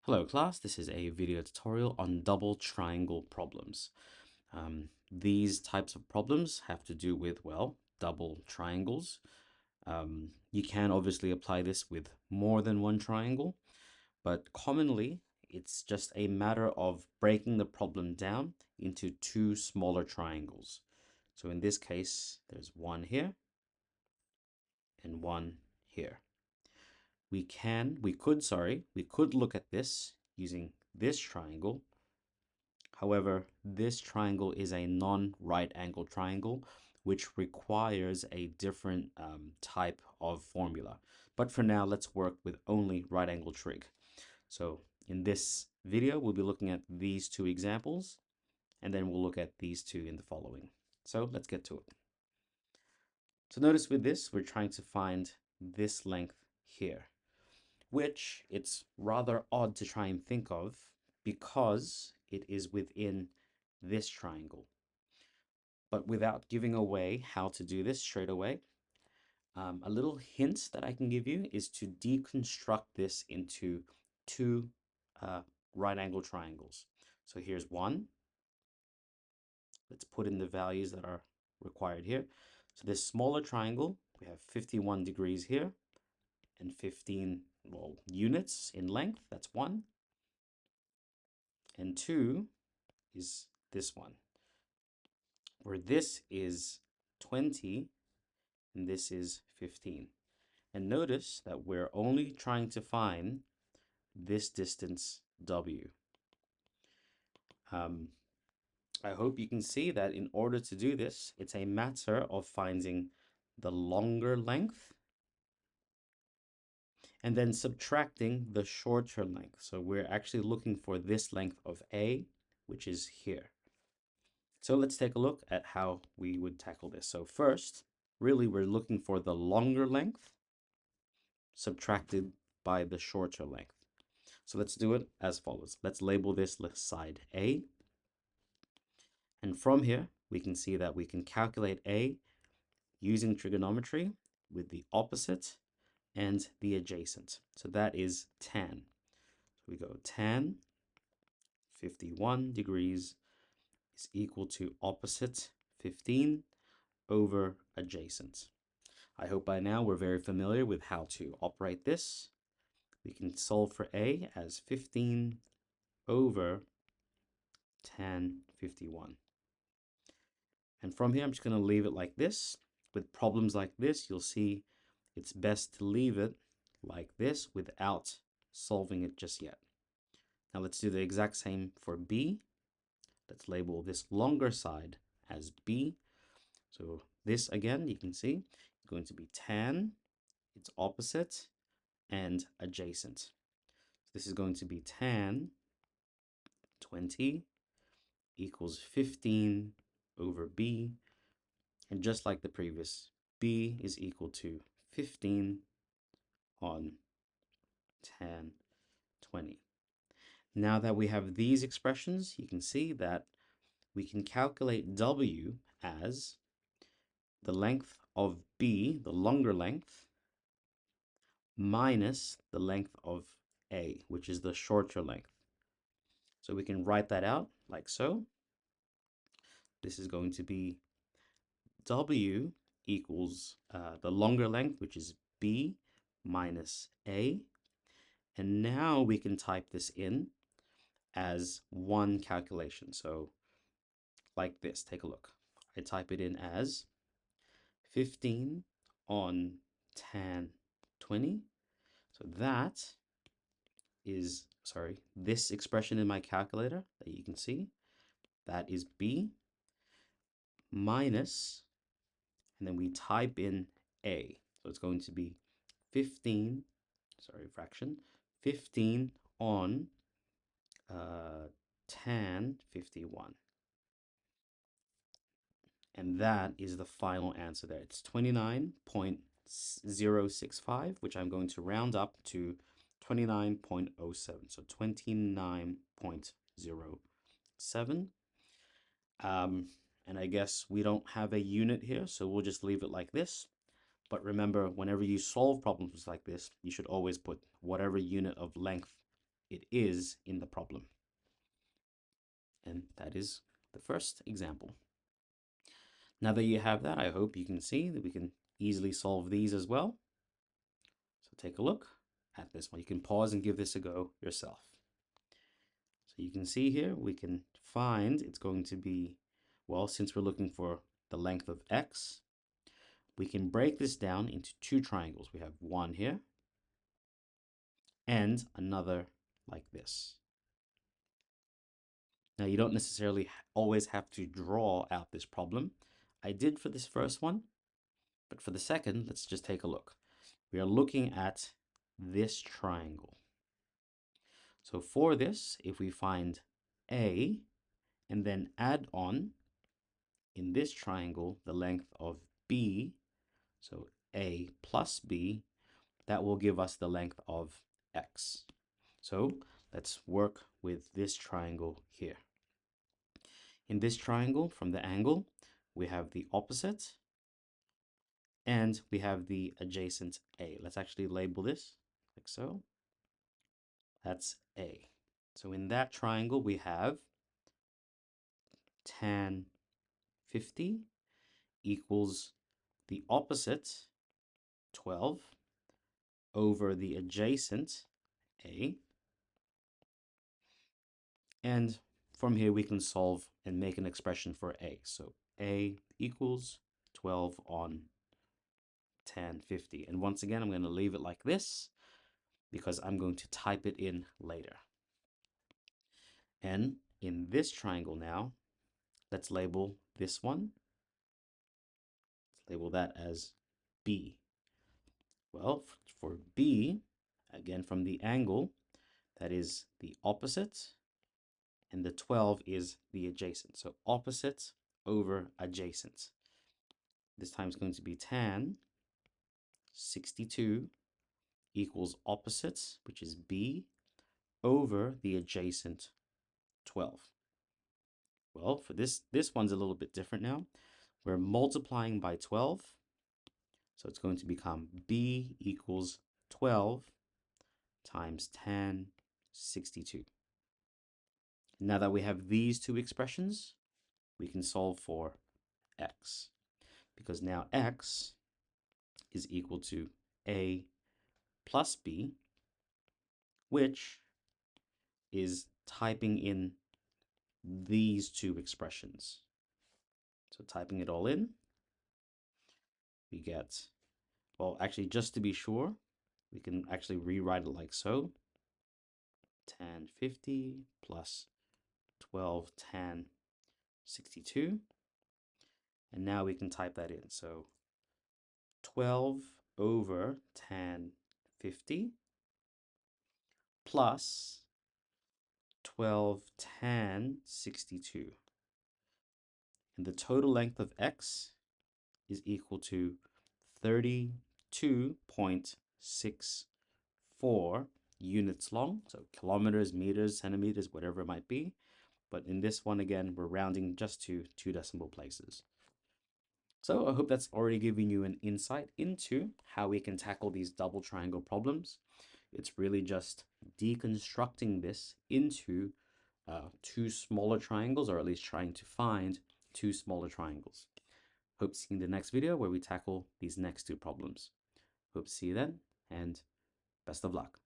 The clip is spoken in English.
Hello class, this is a video tutorial on double triangle problems. These types of problems have to do with, well, double triangles. You can obviously apply this with more than one triangle, but commonly it's just a matter of breaking the problem down into two smaller triangles. So in this case, there's one here and one here. We could look at this using this triangle. However, this triangle is a non-right angle triangle, which requires a different type of formula. But for now, let's work with only right angle trig. So in this video, we'll be looking at these two examples, and then we'll look at these two in the following. So let's get to it. So notice with this, we're trying to find this length here, which it's rather odd to try and think of because it is within this triangle. But without giving away how to do this straight away, a little hint that I can give you is to deconstruct this into two right angle triangles. So here's one. Let's put in the values that are required here. So this smaller triangle, we have 51 degrees here and 15, well, units in length. That's one. And two is this one, where this is 20 and this is 15. And notice that we're only trying to find this distance W. I hope you can see that in order to do this, it's a matter of finding the longer length and then subtracting the shorter length. So we're actually looking for this length of A, which is here. So let's take a look at how we would tackle this. So first, really we're looking for the longer length subtracted by the shorter length. So let's do it as follows. Let's label this side A. And from here, we can see that we can calculate A using trigonometry with the opposite and the adjacent. So that is tan. So we go tan 51 degrees is equal to opposite 15 over adjacent. I hope by now we're very familiar with how to operate this. We can solve for A as 15 over tan 51. And from here, I'm just going to leave it like this. With problems like this, you'll see it's best to leave it like this without solving it just yet. Now let's do the exact same for B. Let's label this longer side as B. So this again, you can see, is going to be tan, its opposite, and adjacent. So this is going to be tan 20 equals 15 over B. And just like the previous, B is equal to 15 on tan 20. Now that we have these expressions, you can see that we can calculate W as the length of B, the longer length, minus the length of A, which is the shorter length. So we can write that out like so. This is going to be W equals the longer length, which is B minus A. And now we can type this in as one calculation. So like this, take a look. I type it in as 15 on tan 20. So that is, this expression in my calculator that you can see, that is B minus, and then we type in A. So it's going to be 15, fraction, 15 on tan 51. And that is the final answer there. It's 29.065, which I'm going to round up to 29.07. So 29.07. And I guess we don't have a unit here, so we'll just leave it like this. But remember, whenever you solve problems like this, you should always put whatever unit of length it is in the problem. And that is the first example. Now that you have that, I hope you can see that we can easily solve these as well. So take a look at this one. You can pause and give this a go yourself. So you can see here, we can find it's going to be, well, since we're looking for the length of x, we can break this down into two triangles. We have one here and another like this. Now, you don't necessarily always have to draw out this problem. I did for this first one, but for the second, let's just take a look. We are looking at this triangle. So for this, if we find A and then add on in this triangle the length of B, so A plus B, that will give us the length of X. So let's work with this triangle here. In this triangle, from the angle, we have the opposite and we have the adjacent A. Let's actually label this like so. That's A. So in that triangle, we have tan 50 equals the opposite 12 over the adjacent A. And from here, we can solve and make an expression for A. So A equals 12 on tan 50. And once again, I'm going to leave it like this because I'm going to type it in later. And in this triangle now, let's label this one. Let's label that as B. Well, for B, again from the angle, that is the opposite, and the 12 is the adjacent. So opposite over adjacent. This time it's going to be tan 62 equals opposite, which is B, over the adjacent 12. Well, for this one's a little bit different now. We're multiplying by 12. So it's going to become B equals 12 times tan 62. Now that we have these two expressions, we can solve for x. Because now x is equal to A plus B, which is typing in these two expressions. So typing it all in, we get, well, actually, just to be sure, we can actually rewrite it like so. Tan 50 plus 12 tan 62. And now we can type that in. So 12 over tan 50 plus 12 tan 62. And the total length of x is equal to 32.64 units long. So kilometers, meters, centimeters, whatever it might be. But in this one, again, we're rounding just to 2 decimal places. So I hope that's already giving you an insight into how we can tackle these double triangle problems. It's really just deconstructing this into two smaller triangles, or at least trying to find two smaller triangles. Hope to see you in the next video where we tackle these next two problems. Hope to see you then, and best of luck.